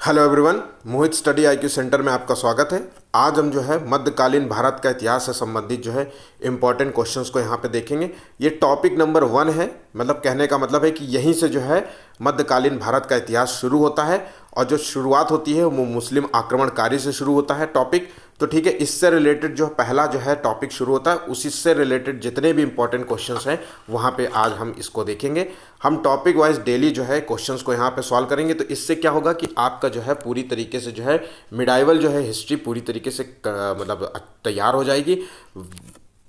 Hello everyone, मोहित study IQ centre में आपका स्वागत है। आज हम जो है मध्यकालीन भारत का इतिहास से संबंधित जो है इम्पॉर्टेंट क्वेश्चंस को यहाँ पे देखेंगे। ये टॉपिक नंबर 1 है, मतलब कहने का मतलब है कि यहीं से जो है मध्यकालीन भारत का इतिहास शुरू होता है और जो शुरुआत होती है वो मुस्लिम आक्रमणकारी से शुरू होता है टॉपिक। तो ठीक है, इससे रिलेटेड जो पहला जो है टॉपिक शुरू होता है, उसी से रिलेटेड जितने भी इंपॉर्टेंट क्वेश्चंस हैं वहाँ पे आज हम इसको देखेंगे। हम टॉपिक वाइज डेली जो है क्वेश्चंस को यहाँ पे सॉल्व करेंगे। तो इससे क्या होगा कि आपका जो है पूरी तरीके से जो है मिडाइवल जो है हिस्ट्री पूरी तरीके से मतलब तैयार हो जाएगी।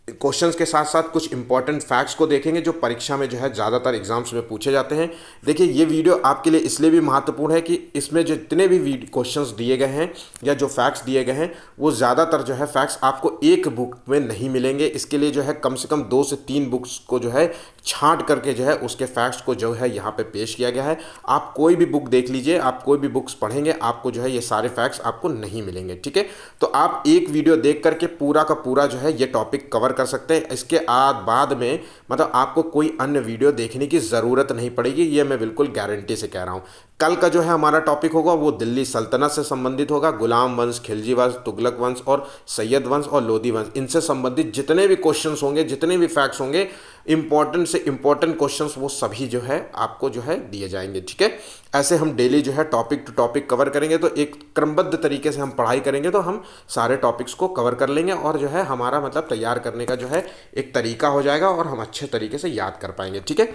क्वेश्चंस के साथ साथ कुछ इंपॉर्टेंट फैक्ट्स को देखेंगे जो परीक्षा में जो है ज़्यादातर एग्जाम्स में पूछे जाते हैं। देखिए, ये वीडियो आपके लिए इसलिए भी महत्वपूर्ण है कि इसमें जितने भी क्वेश्चंस दिए गए हैं या जो फैक्ट्स दिए गए हैं वो ज़्यादातर जो है फैक्ट्स आपको एक बुक में नहीं मिलेंगे। इसके लिए जो है कम से कम 2 से 3 बुक्स को जो है छांट करके जो है उसके फैक्ट्स को जो है यहाँ पे पेश किया गया है। आप कोई भी बुक देख लीजिए, आप कोई भी बुक्स पढ़ेंगे, आपको जो है ये सारे फैक्ट्स आपको नहीं मिलेंगे। ठीक है, तो आप एक वीडियो देख करके पूरा का पूरा जो है ये टॉपिक कवर कर सकते हैं। इसके बाद में मतलब आपको कोई अन्य वीडियो देखने की ज़रूरत नहीं पड़ेगी, ये मैं बिल्कुल गारंटी से कह रहा हूँ। कल का जो है हमारा टॉपिक होगा वो दिल्ली सल्तनत से संबंधित होगा। गुलाम वंश, खिलजी वंश, तुगलक वंश और सैयद वंश और लोधी वंश, इनसे संबंधित जितने भी क्वेश्चंस होंगे, जितने भी फैक्ट्स होंगे, इंपॉर्टेंट से इंपॉर्टेंट क्वेश्चंस वो सभी जो है आपको जो है दिए जाएंगे। ठीक है, ऐसे हम डेली जो है टॉपिक टू टॉपिक कवर करेंगे। तो एक क्रमबद्ध तरीके से हम पढ़ाई करेंगे तो हम सारे टॉपिक्स को कवर कर लेंगे और जो है हमारा मतलब तैयार करने का जो है एक तरीका हो जाएगा और हम अच्छे तरीके से याद कर पाएंगे। ठीक है,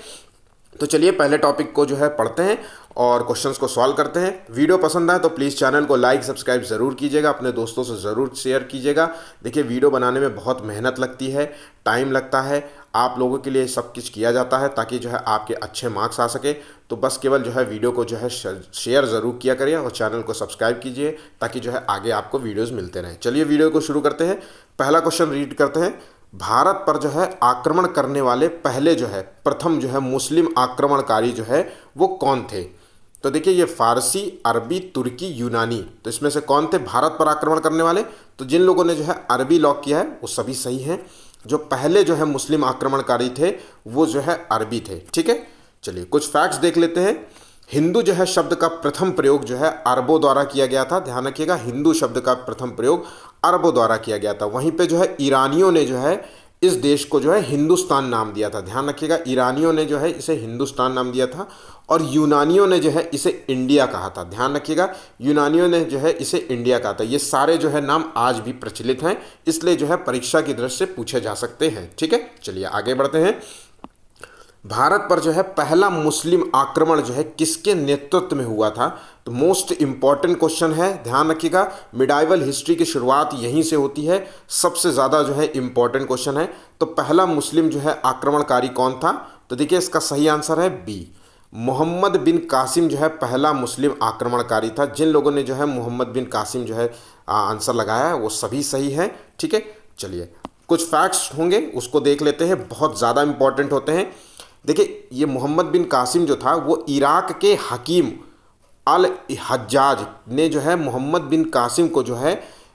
तो चलिए पहले टॉपिक को जो है पढ़ते हैं और क्वेश्चंस को सॉल्व करते हैं। वीडियो पसंद आए तो प्लीज़ चैनल को लाइक सब्सक्राइब ज़रूर कीजिएगा, अपने दोस्तों से ज़रूर शेयर कीजिएगा। देखिए, वीडियो बनाने में बहुत मेहनत लगती है, टाइम लगता है, आप लोगों के लिए सब कुछ किया जाता है ताकि जो है आपके अच्छे मार्क्स आ सके। तो बस केवल जो है वीडियो को जो है शेयर ज़रूर किया करिए और चैनल को सब्सक्राइब कीजिए ताकि जो है आगे आपको वीडियोज़ मिलते रहें। चलिए वीडियो को शुरू करते हैं। पहला क्वेश्चन रीड करते हैं। भारत पर जो है आक्रमण करने वाले पहले जो है प्रथम जो है मुस्लिम आक्रमणकारी जो है वो कौन थे? तो देखिए, ये फारसी, अरबी, तुर्की, यूनानी, तो इसमें से कौन थे भारत पर आक्रमण करने वाले? तो जिन लोगों ने जो है अरबी लॉक किया है वो सभी सही हैं। जो पहले जो है मुस्लिम आक्रमणकारी थे वो जो है अरबी थे। ठीक है, चलिए कुछ फैक्ट्स देख लेते हैं। हिंदू जो है शब्द का प्रथम प्रयोग जो है अरबों द्वारा किया गया था। ध्यान रखिएगा, हिंदू शब्द का प्रथम प्रयोग अरबों द्वारा किया गया था। वहीं पे जो है ईरानियों ने जो है इस देश को जो है हिंदुस्तान नाम दिया था। ध्यान रखिएगा, ईरानियों ने जो है इसे हिंदुस्तान नाम दिया था और यूनानियों ने जो है इसे इंडिया कहा था। ध्यान रखिएगा, यूनानियों ने जो है इसे इंडिया कहा था। ये सारे जो है नाम आज भी प्रचलित हैं, इसलिए जो है परीक्षा की दृष्टि से पूछे जा सकते हैं। ठीक है, चलिए आगे बढ़ते हैं। भारत पर जो है पहला मुस्लिम आक्रमण जो है किसके नेतृत्व में हुआ था? तो मोस्ट इंपॉर्टेंट क्वेश्चन है, ध्यान रखिएगा। मिडाइवल हिस्ट्री की शुरुआत यहीं से होती है, सबसे ज़्यादा जो है इंपॉर्टेंट क्वेश्चन है। तो पहला मुस्लिम जो है आक्रमणकारी कौन था? तो देखिए, इसका सही आंसर है बी, मोहम्मद बिन कासिम जो है पहला मुस्लिम आक्रमणकारी था। जिन लोगों ने जो है मोहम्मद बिन कासिम जो है आंसर लगाया है वो सभी सही है। ठीक है, चलिए कुछ फैक्ट्स होंगे उसको देख लेते हैं, बहुत ज़्यादा इंपॉर्टेंट होते हैं। देखिए, ये मोहम्मद बिन कासिम जो था वो इराक के हकीम अल हज्जाज ने जो है मोहम्मद बिन कासिम को जो है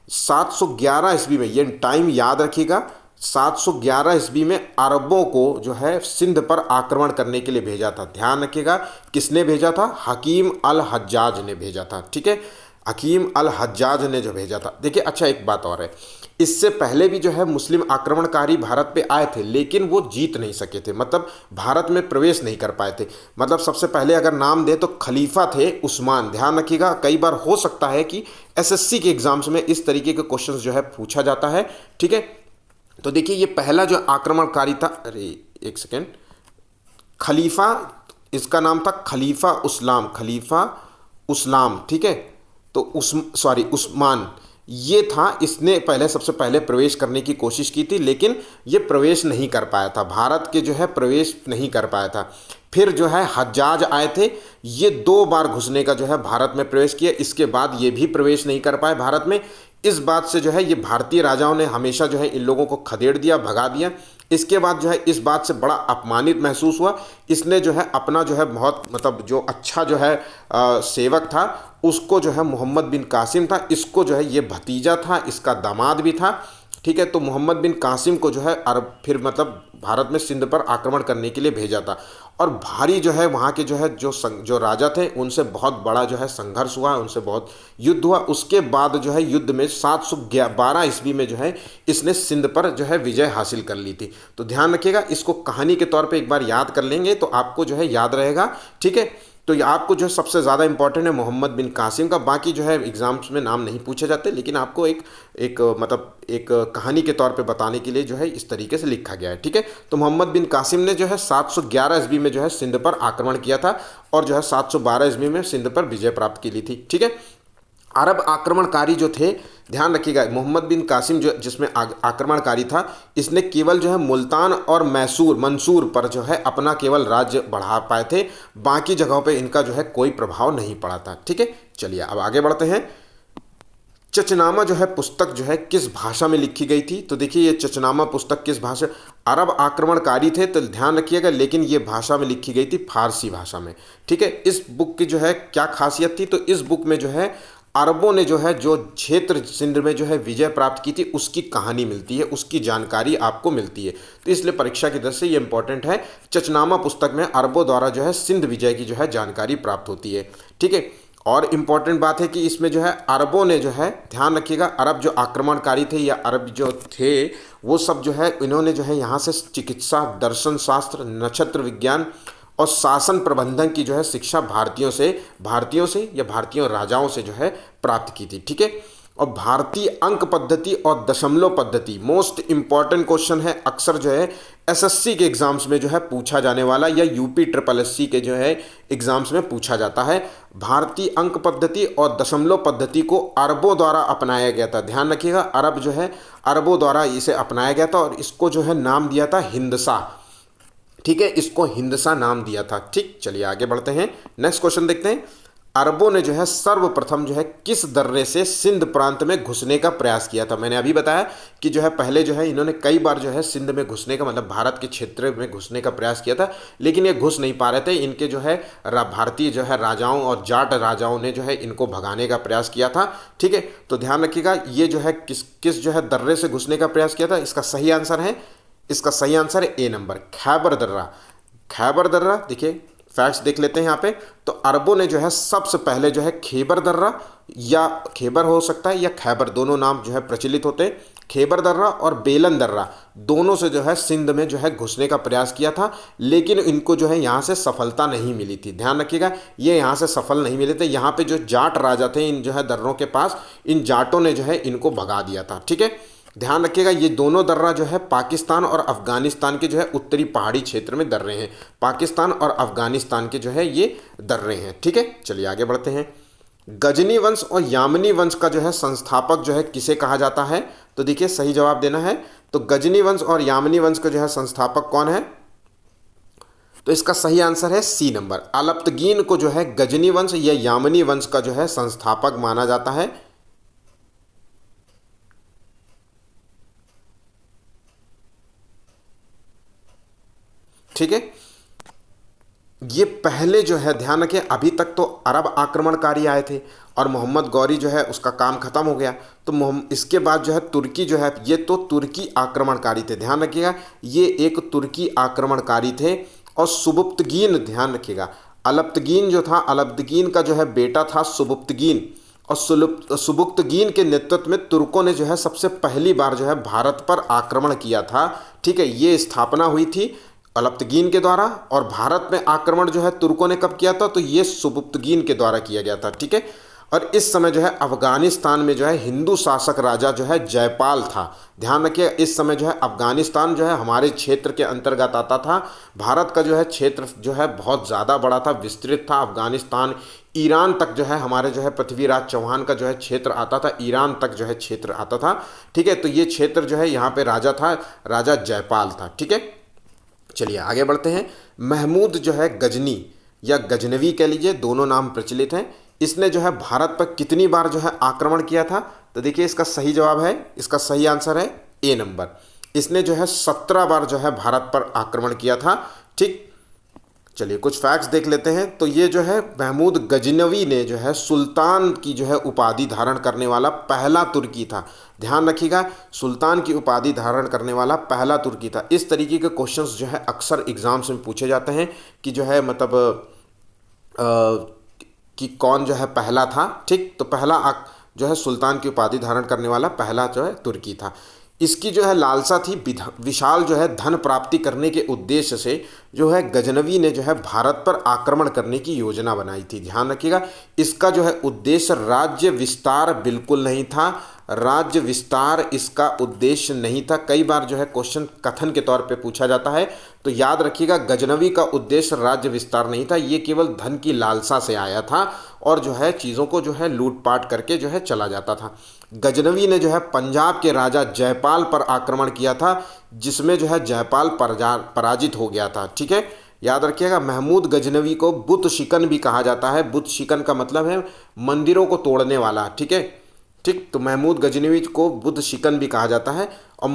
711 ईस्वी में, ये टाइम याद रखिएगा, 711 ईस्वी में अरबों को जो है सिंध पर आक्रमण करने के लिए भेजा था। ध्यान रखिएगा, किसने भेजा था? हकीम अल हज्जाज ने भेजा था। ठीक है, हकीम अल हज्जाज ने जो भेजा था। देखिए, अच्छा एक बात और है, इससे पहले भी जो है मुस्लिम आक्रमणकारी भारत पे आए थे लेकिन वो जीत नहीं सके थे, मतलब भारत में प्रवेश नहीं कर पाए थे। मतलब सबसे पहले अगर नाम दे तो खलीफा थे उस्मान। ध्यान रखिएगा, कई बार हो सकता है कि एसएससी के एग्जाम्स में इस तरीके के क्वेश्चंस जो है पूछा जाता है। ठीक है, तो देखिए ये पहला जो आक्रमणकारी था, अरे एक सेकेंड, खलीफा, इसका नाम था खलीफा उस्लाम, खलीफा उस्लाम। ठीक है, तो उस्मान ये था, इसने पहले सबसे पहले प्रवेश करने की कोशिश की थी लेकिन ये प्रवेश नहीं कर पाया था, भारत के जो है प्रवेश नहीं कर पाया था। फिर जो है हज्जाज आए थे, ये 2 बार घुसने का जो है भारत में प्रवेश किया, इसके बाद ये भी प्रवेश नहीं कर पाए भारत में। इस बात से जो है ये भारतीय राजाओं ने हमेशा जो है इन लोगों को खदेड़ दिया, भगा दिया। इसके बाद जो है इस बात से बड़ा अपमानित महसूस हुआ, इसने जो है अपना जो है बहुत मतलब जो अच्छा जो है सेवक था उसको जो है मोहम्मद बिन कासिम था, इसको जो है ये भतीजा था, इसका दामाद भी था, ठीक है। तो मोहम्मद बिन कासिम को जो है अरब फिर मतलब भारत में सिंध पर आक्रमण करने के लिए भेजा था, और भारी जो है वहाँ के जो है जो राजा थे उनसे बहुत बड़ा जो है संघर्ष हुआ, उनसे बहुत युद्ध हुआ। उसके बाद जो है युद्ध में 712 ईस्वी में जो है इसने सिंध पर जो है विजय हासिल कर ली थी। तो ध्यान रखिएगा, इसको कहानी के तौर पे एक बार याद कर लेंगे तो आपको जो है याद रहेगा, ठीक है। तो ये आपको जो सबसे ज़्यादा इंपॉर्टेंट है मोहम्मद बिन कासिम का, बाकी जो है एग्जाम्स में नाम नहीं पूछे जाते, लेकिन आपको एक कहानी के तौर पे बताने के लिए जो है इस तरीके से लिखा गया है, ठीक है। तो मोहम्मद बिन कासिम ने जो है 711 ईस्वी में जो है सिंध पर आक्रमण किया था, और जो है 712 ईस्वी में सिंध पर विजय प्राप्त की ली थी, ठीक है। अरब आक्रमणकारी जो थे, ध्यान रखिएगा, मोहम्मद बिन कासिम जो जिसमें आक्रमणकारी था, इसने केवल जो है मुल्तान और मंसूर पर जो है अपना केवल राज्य बढ़ा पाए थे, बाकी जगहों पे इनका जो है कोई प्रभाव नहीं पड़ा था, ठीक है। चलिए अब आगे बढ़ते हैं। चचनामा जो है पुस्तक जो है किस भाषा में लिखी गई थी? तो देखिए ये चचनामा पुस्तक किस भाषा, अरब आक्रमणकारी थे तो ध्यान रखिएगा, लेकिन ये भाषा में लिखी गई थी फारसी भाषा में, ठीक है। इस बुक की जो है क्या खासियत थी? तो इस बुक में जो है अरबों ने जो है जो क्षेत्र सिंध में जो है विजय प्राप्त की थी उसकी कहानी मिलती है, उसकी जानकारी आपको मिलती है। तो इसलिए परीक्षा की दृष्टि से ये इंपॉर्टेंट है। चचनामा पुस्तक में अरबों द्वारा जो है सिंध विजय की जो है जानकारी प्राप्त होती है, ठीक है। और इम्पॉर्टेंट बात है कि इसमें जो है अरबों ने जो है, ध्यान रखिएगा, अरब जो आक्रमणकारी थे या अरब जो थे वो सब जो है इन्होंने जो है यहाँ से चिकित्सा, दर्शन शास्त्र, नक्षत्र विज्ञान और शासन प्रबंधन की जो है शिक्षा भारतीयों से या भारतीय राजाओं से जो है प्राप्त की थी, ठीक है। और भारतीय अंक पद्धति और दशमलव पद्धति मोस्ट इंपॉर्टेंट क्वेश्चन है, अक्सर जो है एसएससी के एग्जाम्स में जो है पूछा जाने वाला, या यूपी ट्रिपल एससी के जो है एग्जाम्स में पूछा जाता है। भारतीय अंक पद्धति और दशमलव पद्धति को अरबों द्वारा अपनाया गया था, ध्यान रखिएगा, अरब जो है अरबों द्वारा इसे अपनाया गया था, और इसको जो है नाम दिया था हिंदसा, ठीक है, इसको हिंदसा नाम दिया था, ठीक। चलिए आगे बढ़ते हैं, नेक्स्ट क्वेश्चन देखते हैं। अरबों ने जो है सर्वप्रथम जो है किस दर्रे से सिंध प्रांत में घुसने का प्रयास किया था? मैंने अभी बताया कि जो है पहले जो है इन्होंने कई बार जो है सिंध में घुसने का मतलब भारत के क्षेत्र में घुसने का प्रयास किया था, लेकिन ये घुस नहीं पा रहे थे। इनके जो है भारतीय जो है राजाओं और जाट राजाओं ने जो है इनको भगाने का प्रयास किया था, ठीक है। तो ध्यान रखिएगा, ये जो है किस जो है दर्रे से घुसने का प्रयास किया था? इसका सही आंसर है ए नंबर, खैबर दर्रा। खैबर दर्रा, देखिए फैक्ट्स देख लेते हैं यहाँ पे। तो अरबों ने जो है सबसे पहले जो है खैबर दर्रा, या खैबर हो सकता है या खैबर, दोनों नाम जो है प्रचलित होते हैं। खैबर दर्रा और बेलन दर्रा दोनों से जो है सिंध में जो है घुसने का प्रयास किया था, लेकिन इनको जो है यहाँ से सफलता नहीं मिली थी। ध्यान रखिएगा, ये यहाँ से सफल नहीं मिले थे। यहाँ पे जो जाट राजा थे इन जो है दर्रों के पास, इन जाटों ने जो है इनको भगा दिया था, ठीक है। ध्यान रखिएगा, ये दोनों दर्रा जो है पाकिस्तान और अफगानिस्तान के जो है उत्तरी पहाड़ी क्षेत्र में दर्रे हैं। पाकिस्तान और अफगानिस्तान के जो है ये दर्रे हैं, ठीक है। चलिए आगे बढ़ते हैं। गजनी वंश और यामनी वंश का जो है संस्थापक जो है किसे कहा जाता है? तो देखिए सही जवाब देना है। तो गजनी वंश और यामनी वंश का जो है संस्थापक कौन है? तो इसका सही आंसर है सी नंबर, अलप्तगीन को जो है गजनी वंश या यामनी वंश का जो है संस्थापक माना जाता है। ठीक है, ये पहले जो है ध्यान रखिए, अभी तक तो अरब आक्रमणकारी आए थे और मोहम्मद गौरी जो है उसका काम खत्म हो गया। तो इसके बाद जो है तुर्की जो है, ये तो तुर्की आक्रमणकारी थे, ध्यान रखिएगा, ये एक तुर्की आक्रमणकारी थे। और सुबुक्तगीन, ध्यान रखिएगा, अलप्तगीन जो था, अलप्तगीन का जो है बेटा था सुबुक्तगीन, और सुबुक्तगीन के नेतृत्व में तुर्कों ने जो है सबसे पहली बार जो है भारत पर आक्रमण किया था, ठीक है। ये स्थापना हुई थी अलप्तगीन के द्वारा, और भारत में आक्रमण जो है तुर्कों ने कब किया था? तो ये सुबुक्तगीन के द्वारा किया गया था, ठीक है। और इस समय जो है अफगानिस्तान में जो है हिंदू शासक राजा जो है जयपाल था। ध्यान रखिए, इस समय जो है अफगानिस्तान जो है हमारे क्षेत्र के अंतर्गत आता था। भारत का जो है क्षेत्र जो है बहुत ज़्यादा बड़ा था, विस्तृत था। अफगानिस्तान ईरान तक जो है हमारे जो है पृथ्वीराज चौहान का जो है क्षेत्र आता था, ईरान तक जो है क्षेत्र आता था, ठीक है। तो ये क्षेत्र जो है यहाँ पे राजा था, राजा जयपाल था, ठीक है। चलिए आगे बढ़ते हैं। महमूद जो है गजनी या गजनवी कह लीजिए, दोनों नाम प्रचलित हैं। इसने जो है भारत पर कितनी बार जो है आक्रमण किया था? तो देखिए इसका सही जवाब है, इसका सही आंसर है ए नंबर। इसने जो है 17 बार जो है भारत पर आक्रमण किया था, ठीक। चलिए कुछ फैक्ट्स देख लेते हैं। तो ये जो है महमूद गजनवी ने जो है सुल्तान की जो है उपाधि धारण करने वाला पहला तुर्की था। ध्यान रखिएगा, सुल्तान की उपाधि धारण करने वाला पहला तुर्की था। इस तरीके के क्वेश्चंस जो है अक्सर एग्जाम्स में पूछे जाते हैं कि जो है मतलब कि कौन जो है पहला था। ठीक, तो पहला जो है सुल्तान की उपाधि धारण करने वाला पहला जो है तुर्की था। इसकी जो है लालसा थी विशाल जो है धन प्राप्ति करने के उद्देश्य से जो है गजनवी ने जो है भारत पर आक्रमण करने की योजना बनाई थी। ध्यान रखिएगा, इसका जो है उद्देश्य राज्य विस्तार बिल्कुल नहीं था। राज्य विस्तार इसका उद्देश्य नहीं था। कई बार जो है क्वेश्चन कथन के तौर पे पूछा जाता है, तो याद रखिएगा गजनवी का उद्देश्य राज्य विस्तार नहीं था। ये केवल धन की लालसा से आया था और जो है चीज़ों को जो है लूटपाट करके जो है चला जाता था। गजनवी ने जो है पंजाब के राजा जयपाल पर आक्रमण किया था, जिसमें जो है जयपाल पराजित हो गया था। ठीक है, याद रखिएगा महमूद गजनवी को बुत शिकन भी कहा जाता है। बुत शिकन का मतलब है मंदिरों को तोड़ने वाला। ठीक है, ठीक, तो महमूद गजनवी को बुद्ध शिकन भी कहा जाता है। और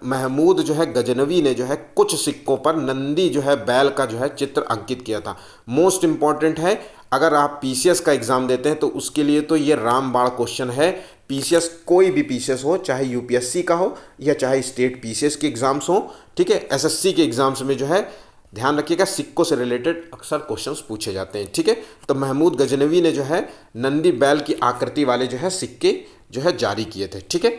महमूद जो है गजनवी ने जो है कुछ सिक्कों पर नंदी जो है बैल का जो है चित्र अंकित किया था। मोस्ट इंपॉर्टेंट है, अगर आप पीसीएस का एग्जाम देते हैं तो उसके लिए तो ये रामबाण क्वेश्चन है। पीसीएस कोई भी पीसीएस हो, चाहे यूपीएससी का हो या चाहे स्टेट पीसीएस के एग्जाम्स हो, ठीक है, एसएससी के एग्जाम्स में जो है ध्यान रखिएगा सिक्कों से रिलेटेड अक्सर क्वेश्चंस पूछे जाते हैं। ठीक है, तो महमूद गजनवी ने जो है नंदी बैल की आकृति वाले जो है सिक्के जो है जारी किए थे। ठीक है,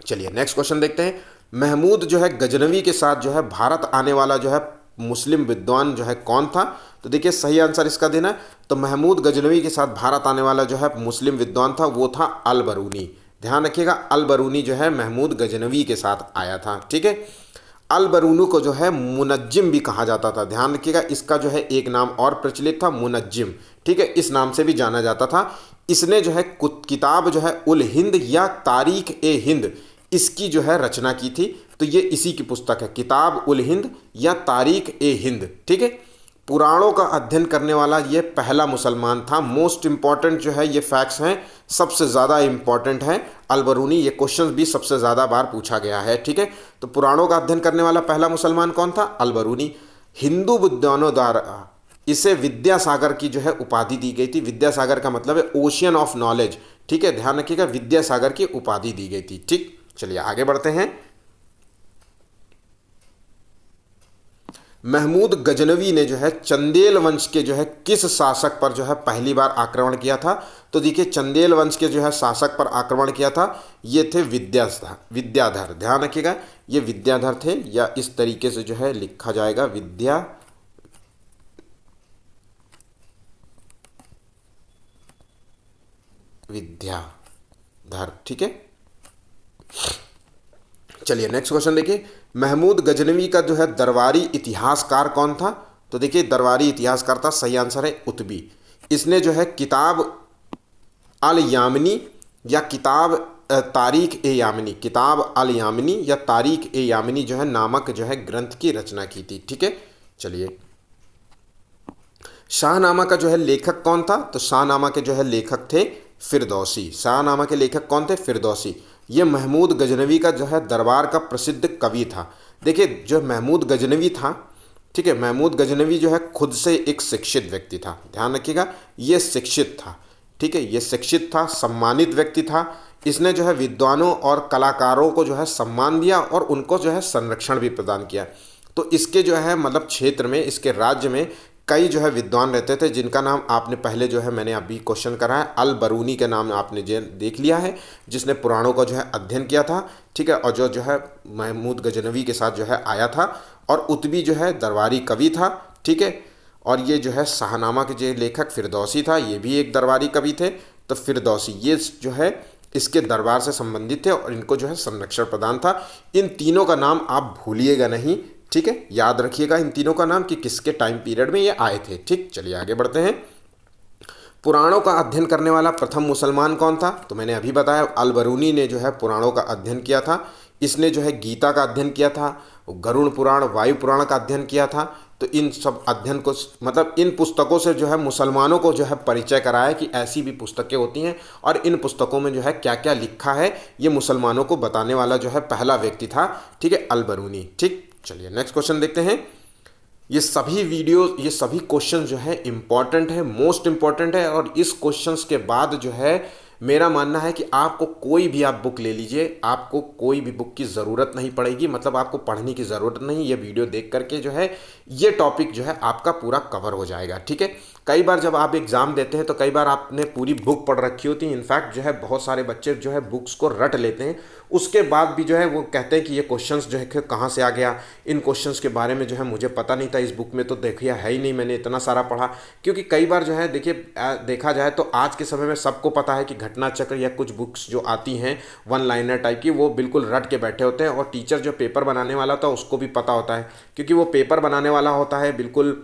चलिए नेक्स्ट क्वेश्चन देखते हैं। महमूद जो है गजनवी के साथ जो है भारत आने वाला जो है मुस्लिम विद्वान जो है कौन था? तो देखिए सही आंसर इसका देना है। तो महमूद गजनवी के साथ भारत आने वाला जो है मुस्लिम विद्वान था वो था अल बरूनी। ध्यान रखिएगा, अल बरूनी जो है महमूद गजनवी के साथ आया था। ठीक है, अल बरूनी को जो है मुनज्जिम भी कहा जाता था। ध्यान रखिएगा, इसका जो है एक नाम और प्रचलित था, मुनज्जिम। ठीक है, इस नाम से भी जाना जाता था। इसने जो है किताब जो है उल हिंद या तारीख ए हिंद इसकी जो है रचना की थी। तो ये इसी की पुस्तक है, किताब उल हिंद या तारीख ए हिंद। ठीक है, पुराणों का अध्ययन करने वाला ये पहला मुसलमान था। मोस्ट इंपॉर्टेंट जो है ये फैक्ट्स हैं, सबसे ज़्यादा इंपॉर्टेंट हैं अल बरूनी। ये क्वेश्चन भी सबसे ज़्यादा बार पूछा गया है। ठीक है, तो पुराणों का अध्ययन करने वाला पहला मुसलमान कौन था? अल बरूनी। हिंदू विद्वानों द्वारा इसे विद्यासागर की जो है उपाधि दी गई थी। विद्यासागर का मतलब है ओशियन ऑफ नॉलेज। ठीक है, ध्यान रखिएगा, विद्यासागर की उपाधि दी गई थी। ठीक, चलिए आगे बढ़ते हैं। महमूद गजनवी ने जो है चंदेल वंश के जो है किस शासक पर जो है पहली बार आक्रमण किया था? तो देखिए चंदेल वंश के जो है शासक पर आक्रमण किया था, ये थे विद्याधर। ध्यान रखिएगा, ये विद्याधर थे, या इस तरीके से जो है लिखा जाएगा विद्याधर। ठीक है, चलिए नेक्स्ट क्वेश्चन देखिए। महमूद गजनवी का जो है दरबारी इतिहासकार कौन था? तो देखिए दरबारी इतिहासकार था, सही आंसर है उतबी। इसने जो है किताब अल यामिनी या किताब तारीख ए यामिनी, किताब अल यामिनी या तारीख ए यामिनी जो है नामक जो है ग्रंथ की रचना की थी। ठीक है, चलिए शाहनामा का जो है लेखक कौन था? तो शाहनामा के जो है लेखक थे फिरदौसी। शाहनामा के लेखक कौन थे? फिरदौसी। ये महमूद गजनवी का जो है दरबार का प्रसिद्ध कवि था। देखिए जो महमूद गजनवी था, ठीक है, महमूद गजनवी जो है खुद से एक शिक्षित व्यक्ति था। ध्यान रखिएगा, ये शिक्षित था। ठीक है, ये शिक्षित था, सम्मानित व्यक्ति था। इसने जो है विद्वानों और कलाकारों को जो है सम्मान दिया और उनको जो है संरक्षण भी प्रदान किया। तो इसके जो है मतलब क्षेत्र में, इसके राज्य में कई जो है विद्वान रहते थे, जिनका नाम आपने पहले जो है मैंने अभी क्वेश्चन करा है, अल बरूनी के नाम आपने देख लिया है, जिसने पुराणों का जो है अध्ययन किया था। ठीक है, और जो है महमूद गजनवी के साथ जो है आया था। और उतबी जो है दरबारी कवि था। ठीक है, और ये जो है शाहनामा के जो लेखक फिरदौसी था, ये भी एक दरबारी कवि थे। तो फिरदौसी ये जो है इसके दरबार से संबंधित थे और इनको जो है संरक्षण प्रदान था। इन तीनों का नाम आप भूलिएगा नहीं। ठीक है, याद रखिएगा इन तीनों का नाम कि किसके टाइम पीरियड में ये आए थे। ठीक, चलिए आगे बढ़ते हैं। पुराणों का अध्ययन करने वाला प्रथम मुसलमान कौन था? तो मैंने अभी बताया अल बरूनी ने जो है पुराणों का अध्ययन किया था। इसने जो है गीता का अध्ययन किया था, गरुड़ पुराण, वायु पुराण का अध्ययन किया था। तो इन सब अध्ययन को मतलब इन पुस्तकों से जो है मुसलमानों को जो है परिचय कराया कि ऐसी भी पुस्तकें होती हैं और इन पुस्तकों में जो है क्या क्या लिखा है, ये मुसलमानों को बताने वाला जो है पहला व्यक्ति था। ठीक है, अल बरूनी। ठीक, चलिए नेक्स्ट क्वेश्चन देखते हैं। ये सभी वीडियो, ये सभी क्वेश्चन जो है इम्पॉर्टेंट है, मोस्ट इम्पॉर्टेंट है। और इस क्वेश्चंस के बाद जो है मेरा मानना है कि आपको कोई भी आप बुक ले लीजिए, आपको कोई भी बुक की ज़रूरत नहीं पड़ेगी, मतलब आपको पढ़ने की ज़रूरत नहीं। ये वीडियो देख करके जो है ये टॉपिक जो है आपका पूरा कवर हो जाएगा, ठीक है। कई बार जब आप एग्ज़ाम देते हैं तो कई बार आपने पूरी बुक पढ़ रखी होती है। इनफैक्ट जो है बहुत सारे बच्चे जो है बुक्स को रट लेते हैं, उसके बाद भी जो है वो कहते हैं कि ये क्वेश्चंस जो है कहाँ से आ गया, इन क्वेश्चंस के बारे में जो है मुझे पता नहीं था, इस बुक में तो देखिए है ही नहीं, मैंने इतना सारा पढ़ा। क्योंकि कई बार जो है देखिए देखा जाए तो आज के समय में सबको पता है कि घटना चक्र या कुछ बुक्स जो आती हैं वन लाइनर टाइप की, वो बिल्कुल रट के बैठे होते हैं। और टीचर जो पेपर बनाने वाला होता है उसको भी पता होता है, क्योंकि वो पेपर बनाने वाला होता है बिल्कुल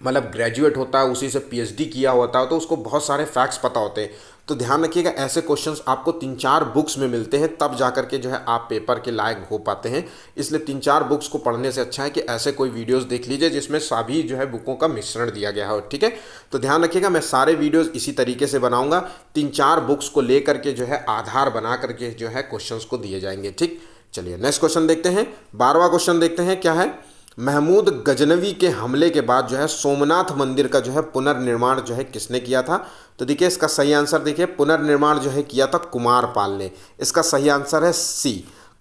मतलब ग्रेजुएट होता है, उसी से पीएचडी किया होता है, तो उसको बहुत सारे फैक्ट्स पता होते हैं। तो ध्यान रखिएगा, ऐसे क्वेश्चंस आपको 3-4 बुक्स में मिलते हैं, तब जा करके जो है आप पेपर के लायक हो पाते हैं। इसलिए 3-4 बुक्स को पढ़ने से अच्छा है कि ऐसे कोई वीडियोस देख लीजिए जिसमें सभी जो है बुकों का मिश्रण दिया गया हो, ठीक है। तो ध्यान रखिएगा, मैं सारे वीडियोज़ इसी तरीके से बनाऊँगा, 3-4 बुक्स को ले करके जो है आधार बना करके जो है क्वेश्चन को दिए जाएंगे, ठीक। चलिए नेक्स्ट क्वेश्चन देखते हैं। 12वां क्वेश्चन देखते हैं क्या है। महमूद गजनवी के हमले के बाद जो है सोमनाथ मंदिर का जो है पुनर्निर्माण जो है किसने किया था। तो देखिए इसका सही आंसर, देखिए पुनर्निर्माण जो है किया था कुमारपाल ने। इसका सही आंसर है सी।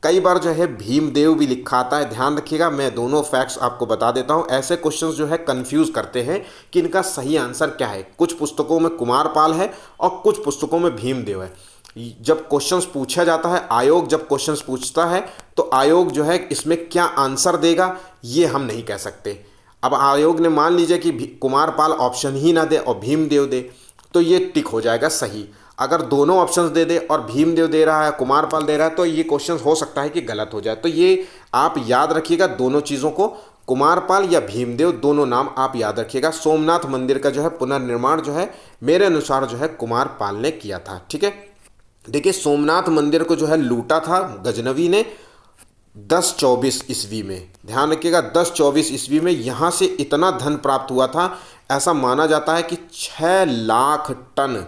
कई बार जो है भीमदेव भी लिखा आता है, ध्यान रखिएगा, मैं दोनों फैक्ट्स आपको बता देता हूँ। ऐसे क्वेश्चंस जो है कंफ्यूज करते हैं कि इनका सही आंसर क्या है। कुछ पुस्तकों में कुमारपाल है और कुछ पुस्तकों में भीमदेव है। जब क्वेश्चंस पूछा जाता है, आयोग जब क्वेश्चंस पूछता है तो आयोग जो है इसमें क्या आंसर देगा ये हम नहीं कह सकते। अब आयोग ने मान लीजिए कि कुमारपाल ऑप्शन ही ना दे और भीमदेव दे, तो ये टिक हो जाएगा सही। अगर दोनों ऑप्शंस दे दे और भीमदेव दे रहा है, कुमारपाल दे रहा है, तो ये क्वेश्चन हो सकता है कि गलत हो जाए। तो ये आप याद रखिएगा दोनों चीज़ों को, कुमारपाल या भीमदेव दोनों नाम आप याद रखिएगा। सोमनाथ मंदिर का जो है पुनर्निर्माण जो है मेरे अनुसार जो है कुमारपाल ने किया था, ठीक है। देखिए सोमनाथ मंदिर को जो है लूटा था गजनवी ने 1024 ईस्वी में। ध्यान रखिएगा 1024 ईस्वी में यहाँ से इतना धन प्राप्त हुआ था, ऐसा माना जाता है कि 6 लाख टन,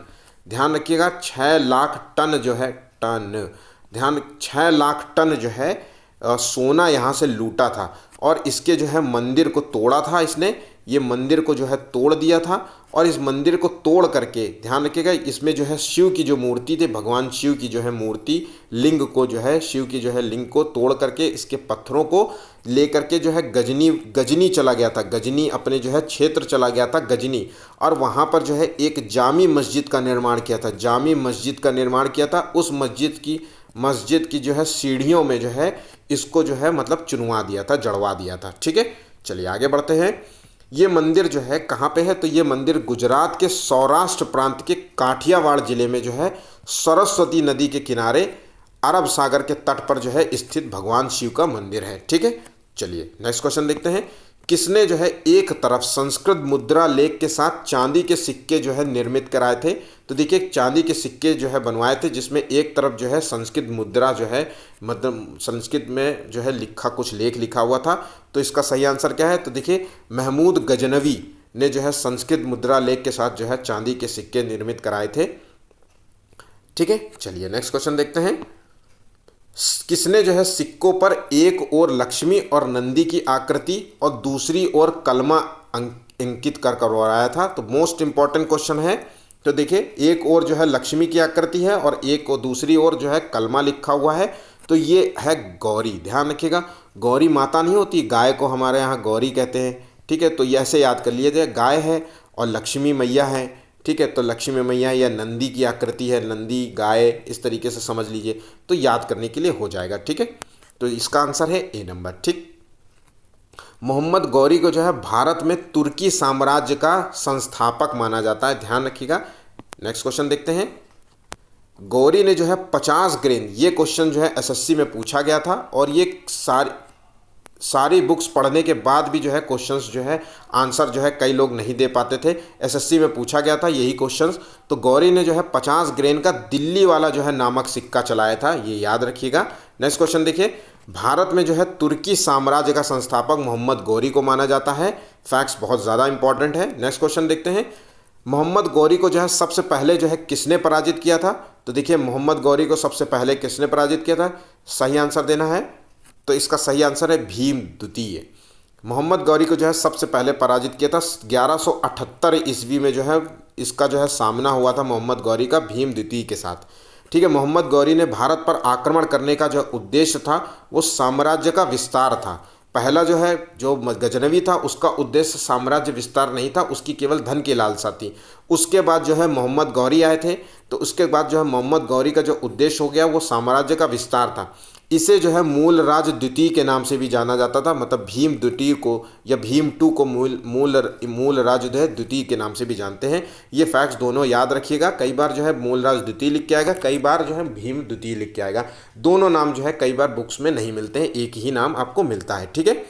ध्यान रखिएगा 6 लाख टन जो है टन, ध्यान 6 लाख टन जो है सोना यहाँ से लूटा था। और इसके जो है मंदिर को तोड़ा था इसने, ये मंदिर को जो है तोड़ दिया था। और इस मंदिर को तोड़ करके ध्यान रखिएगा इसमें जो है शिव की जो मूर्ति थी, भगवान शिव की जो है मूर्ति, लिंग को जो है शिव की जो है लिंग को तोड़ करके इसके पत्थरों को ले करके जो है गजनी चला गया था, गजनी अपने जो है क्षेत्र चला गया था गजनी। और वहाँ पर जो है एक जामी मस्जिद का निर्माण किया था, जामी मस्जिद का निर्माण किया था। उस मस्जिद की जो है सीढ़ियों में जो है इसको जो है मतलब चुनवा दिया था, जड़वा दिया था, ठीक है। चलिए आगे बढ़ते हैं। ये मंदिर जो है कहाँ पे है, तो ये मंदिर गुजरात के सौराष्ट्र प्रांत के काठियावाड़ जिले में जो है सरस्वती नदी के किनारे अरब सागर के तट पर जो है स्थित भगवान शिव का मंदिर है, ठीक है। चलिए नेक्स्ट क्वेश्चन देखते हैं। किसने जो है एक तरफ संस्कृत मुद्रा लेख के साथ चांदी के सिक्के जो है निर्मित कराए थे। तो देखिए चांदी के सिक्के जो है बनवाए थे जिसमें एक तरफ जो है संस्कृत मुद्रा जो है मतलब संस्कृत में जो है लिखा कुछ लेख लिखा हुआ था। तो इसका सही आंसर क्या है, तो देखिए महमूद गजनवी ने जो है संस्कृत मुद्रा लेख के साथ जो है चांदी के सिक्के निर्मित कराए थे, ठीक है। चलिए नेक्स्ट क्वेश्चन देखते हैं। किसने जो है सिक्कों पर एक ओर लक्ष्मी और नंदी की आकृति और दूसरी ओर कलमा अंकित कर करवाया था। तो मोस्ट इंपॉर्टेंट क्वेश्चन है। तो देखिए एक ओर जो है लक्ष्मी की आकृति है और एक और दूसरी ओर जो है कलमा लिखा हुआ है। तो ये है गौरी, ध्यान रखिएगा गौरी माता नहीं होती, गाय को हमारे यहाँ गौरी कहते हैं, ठीक है। तो ये ऐसे याद कर लीजिए, गाय है और लक्ष्मी मैया है, ठीक है। तो लक्ष्मी मैया या नंदी की आकृति है, नंदी गाय, इस तरीके से समझ लीजिए तो याद करने के लिए हो जाएगा, ठीक है। तो इसका आंसर है ए नंबर, ठीक। मोहम्मद गौरी को जो है भारत में तुर्की साम्राज्य का संस्थापक माना जाता है, ध्यान रखिएगा। नेक्स्ट क्वेश्चन देखते हैं। गौरी ने जो है 50 ग्रेन, ये क्वेश्चन जो है एसएससी में पूछा गया था और ये सारी बुक्स पढ़ने के बाद भी जो है क्वेश्चंस जो है आंसर जो है कई लोग नहीं दे पाते थे, एसएससी में पूछा गया था यही क्वेश्चंस। तो गौरी ने जो है 50 ग्रेन का दिल्ली वाला जो है नामक सिक्का चलाया था, ये याद रखिएगा। नेक्स्ट क्वेश्चन देखिए। भारत में जो है तुर्की साम्राज्य का संस्थापक मोहम्मद गौरी को माना जाता है। फैक्ट्स बहुत ज़्यादा इंपॉर्टेंट है। नेक्स्ट क्वेश्चन देखते हैं। मोहम्मद गौरी को जो है सबसे पहले जो है किसने पराजित किया था। तो देखिए मोहम्मद गौरी को सबसे पहले किसने पराजित किया था, सही आंसर देना है। तो इसका सही आंसर है भीम द्वितीय। मोहम्मद गौरी को जो है सबसे पहले पराजित किया था 1178 ईस्वी में जो है इसका जो है सामना हुआ था मोहम्मद गौरी का भीम द्वितीय के साथ। ठीक है, मोहम्मद गौरी ने भारत पर आक्रमण करने का जो उद्देश्य था वो साम्राज्य का विस्तार था। पहला जो है जो गजनवी था उसका उद्देश्य साम्राज्य विस्तार नहीं था, उसकी केवल धन की लालसा थी। उसके बाद जो है मोहम्मद गौरी आए थे, तो उसके बाद जो है मोहम्मद गौरी का जो उद्देश्य हो गया वो साम्राज्य का विस्तार था। इसे जो है मूल राज द्वितीय के नाम से भी जाना जाता था, मतलब भीम द्वितीय को या भीम टू को मूल राज जो है द्वितीय के नाम से भी जानते हैं। ये फैक्ट्स दोनों याद रखिएगा, कई बार जो है मूल राज द्वितीय लिख के आएगा, कई बार जो है भीम द्वितीय लिख के आएगा। दोनों नाम जो है कई बार बुक्स में नहीं मिलते हैं, एक ही नाम आपको मिलता है। ठीक है,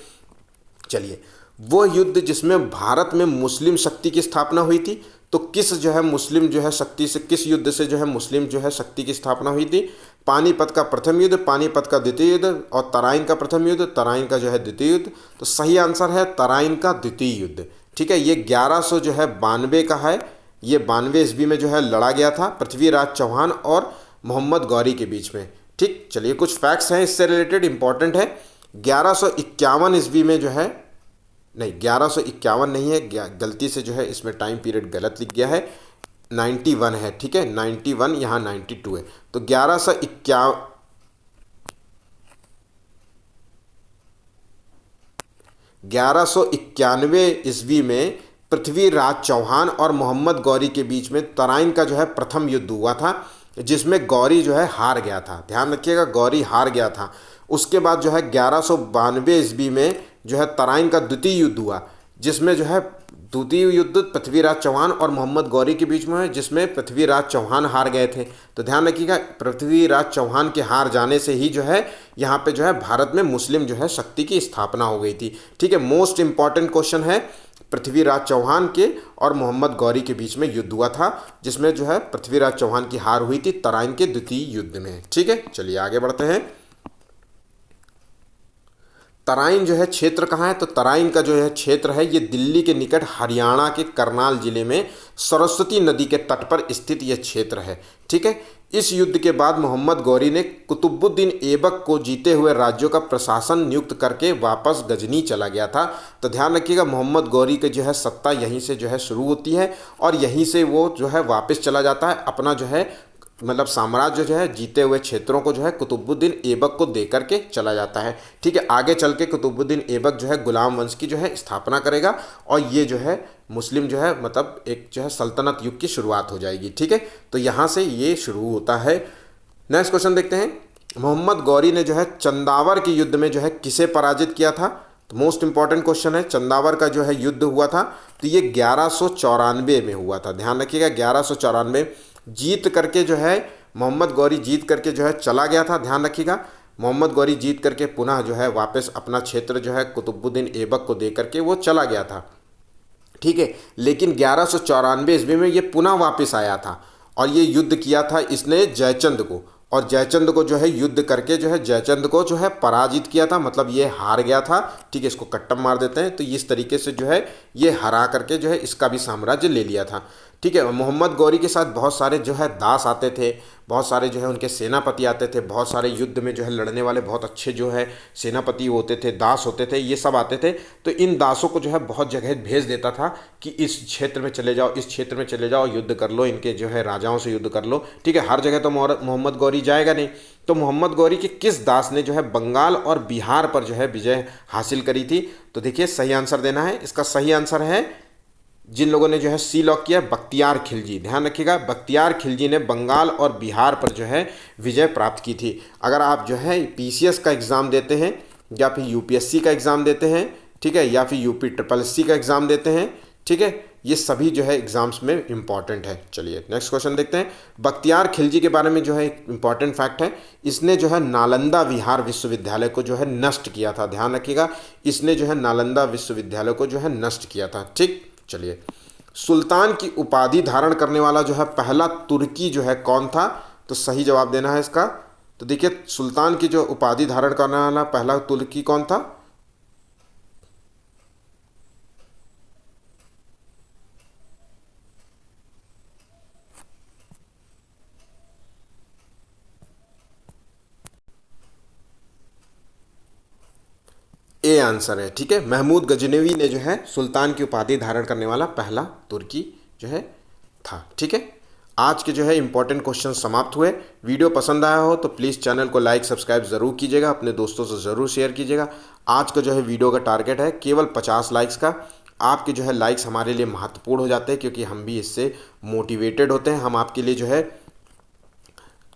चलिए, वो युद्ध जिसमें भारत में मुस्लिम शक्ति की स्थापना हुई थी, तो किस जो है मुस्लिम जो है शक्ति से, किस युद्ध से जो है मुस्लिम जो है शक्ति की स्थापना हुई थी? पानीपत का प्रथम युद्ध, पानीपत का द्वितीय युद्ध और तराइन का प्रथम युद्ध, तराइन का जो है द्वितीय युद्ध। तो सही आंसर है तराइन का द्वितीय युद्ध। ठीक है, ये 1100 जो है 92 का है, ये 92 ईस्वी में जो है लड़ा गया था पृथ्वीराज चौहान और मोहम्मद गौरी के बीच में। ठीक, चलिए कुछ फैक्ट्स हैं इससे रिलेटेड, इंपॉर्टेंट है। 1151 ईस्वी में जो है, नहीं 1151 नहीं है, गलती से जो है इसमें टाइम पीरियड गलत लिख गया है, 91 है। ठीक है, 91 यहाँ 92 है, तो 1191 ईस्वी में पृथ्वीराज चौहान और मोहम्मद गौरी के बीच में तराइन का जो है प्रथम युद्ध हुआ था, जिसमें गौरी जो है हार गया था। ध्यान रखिएगा, गौरी हार गया था। उसके बाद जो है 1192 ईस्वी में जो है तराइन का द्वितीय युद्ध हुआ, जिसमें जो है द्वितीय युद्ध पृथ्वीराज चौहान और मोहम्मद गौरी के बीच में है, जिसमें पृथ्वीराज चौहान हार गए थे। तो ध्यान रखिएगा, पृथ्वीराज चौहान के हार जाने से ही जो है यहाँ पे जो है भारत में मुस्लिम जो है शक्ति की स्थापना हो गई थी। ठीक है, मोस्ट इंपॉर्टेंट क्वेश्चन है, पृथ्वीराज चौहान के और मोहम्मद गौरी के बीच में युद्ध हुआ था, जिसमें जो है पृथ्वीराज चौहान की हार हुई थी तराइन के द्वितीय युद्ध में। ठीक है, चलिए आगे बढ़ते हैं। तराइन जो है क्षेत्र कहाँ है? तो तराइन का जो है क्षेत्र है ये दिल्ली के निकट हरियाणा के करनाल जिले में सरस्वती नदी के तट पर स्थित यह क्षेत्र है। ठीक है, इस युद्ध के बाद मोहम्मद गौरी ने कुतुबुद्दीन ऐबक को जीते हुए राज्यों का प्रशासन नियुक्त करके वापस गजनी चला गया था। तो ध्यान रखिएगा, मोहम्मद गौरी की जो है सत्ता यहीं से जो है शुरू होती है और यहीं से वो जो है वापस चला जाता है, अपना जो है मतलब साम्राज्य जो है जीते हुए क्षेत्रों को जो है कुतुबुद्दीन ऐबक को दे करके चला जाता है। ठीक है, आगे चल के कुतुबुद्दीन ऐबक जो है गुलाम वंश की जो है स्थापना करेगा और ये जो है मुस्लिम जो है मतलब एक जो है सल्तनत युग की शुरुआत हो जाएगी। ठीक है, तो यहाँ से ये शुरू होता है। नेक्स्ट क्वेश्चन देखते हैं, मोहम्मद गौरी ने जो है चंदावर के युद्ध में जो है किसे पराजित किया था? तो मोस्ट इंपॉर्टेंट क्वेश्चन है, चंदावर का जो है युद्ध हुआ था तो ये 1194 में हुआ था। ध्यान रखिएगा, 1194 जीत करके जो है मोहम्मद गौरी जीत करके जो है चला गया था। ध्यान रखिएगा, मोहम्मद गौरी जीत करके पुनः जो है वापस अपना क्षेत्र जो है कुतुबुद्दीन ऐबक को दे करके वो चला गया था। ठीक है, लेकिन 1194 ईस्वी में ये पुनः वापस आया था और ये युद्ध किया था इसने जयचंद को, और जयचंद को जो है युद्ध करके जो है जयचंद को जो है पराजित किया था, मतलब ये हार गया था। ठीक है, इसको कट्टम मार देते हैं। तो इस तरीके से जो है ये हरा करके जो है इसका भी साम्राज्य ले लिया था। ठीक है, मोहम्मद गौरी के साथ बहुत सारे जो है दास आते थे, बहुत सारे जो है उनके सेनापति आते थे, बहुत सारे युद्ध में जो है लड़ने वाले बहुत अच्छे जो है सेनापति होते थे, दास होते थे, ये सब आते थे। तो इन दासों को जो है बहुत जगह भेज देता था कि इस क्षेत्र में चले जाओ, इस क्षेत्र में चले जाओ, युद्ध कर लो, इनके जो है राजाओं से युद्ध कर लो। ठीक है, हर जगह तो मोहम्मद गौरी जाएगा नहीं। तो मोहम्मद गौरी के किस दास ने जो है बंगाल और बिहार पर जो है विजय हासिल करी थी? तो देखिए सही आंसर देना है, इसका सही आंसर है, जिन लोगों ने जो है सी लॉक किया, बख्तियार खिलजी। ध्यान रखिएगा, बख्तियार खिलजी ने बंगाल और बिहार पर जो है विजय प्राप्त की थी। अगर आप जो है पीसीएस का एग्ज़ाम देते हैं या फिर यूपीएससी का एग्ज़ाम देते हैं, ठीक है, या फिर यूपी ट्रिपल एससी का एग्ज़ाम देते हैं, ठीक है, ये सभी जो है एग्जाम्स में इंपॉर्टेंट है। चलिए नेक्स्ट क्वेश्चन देखते हैं। बख्तियार खिलजी के बारे में जो है एक इंपॉर्टेंट फैक्ट है, इसने जो है नालंदा विहार विश्वविद्यालय को जो है नष्ट किया था। ध्यान रखिएगा, इसने जो है नालंदा विश्वविद्यालय को जो है नष्ट किया था। ठीक, चलिए, सुल्तान की उपाधि धारण करने वाला जो है पहला तुर्की जो है कौन था? तो सही जवाब देना है इसका। तो देखिए, सुल्तान की जो उपाधि धारण करने वाला पहला तुर्की कौन था? ए आंसर है। ठीक है, महमूद गजनवी ने जो है सुल्तान की उपाधि धारण करने वाला पहला तुर्की जो है था। ठीक है, आज के जो है इंपॉर्टेंट क्वेश्चन समाप्त हुए। वीडियो पसंद आया हो तो प्लीज़ चैनल को लाइक सब्सक्राइब ज़रूर कीजिएगा, अपने दोस्तों से ज़रूर शेयर कीजिएगा। आज का जो है वीडियो का टारगेट है केवल 50 लाइक्स का। आपके जो है लाइक्स हमारे लिए महत्वपूर्ण हो जाते हैं, क्योंकि हम भी इससे मोटिवेटेड होते हैं। हम आपके लिए जो है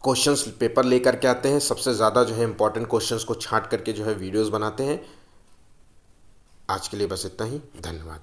क्वेश्चंस पेपर लेकर के आते हैं, सबसे ज़्यादा जो है इंपॉर्टेंट क्वेश्चंस को छांट करके जो है वीडियोस बनाते हैं। आज के लिए बस इतना ही, धन्यवाद।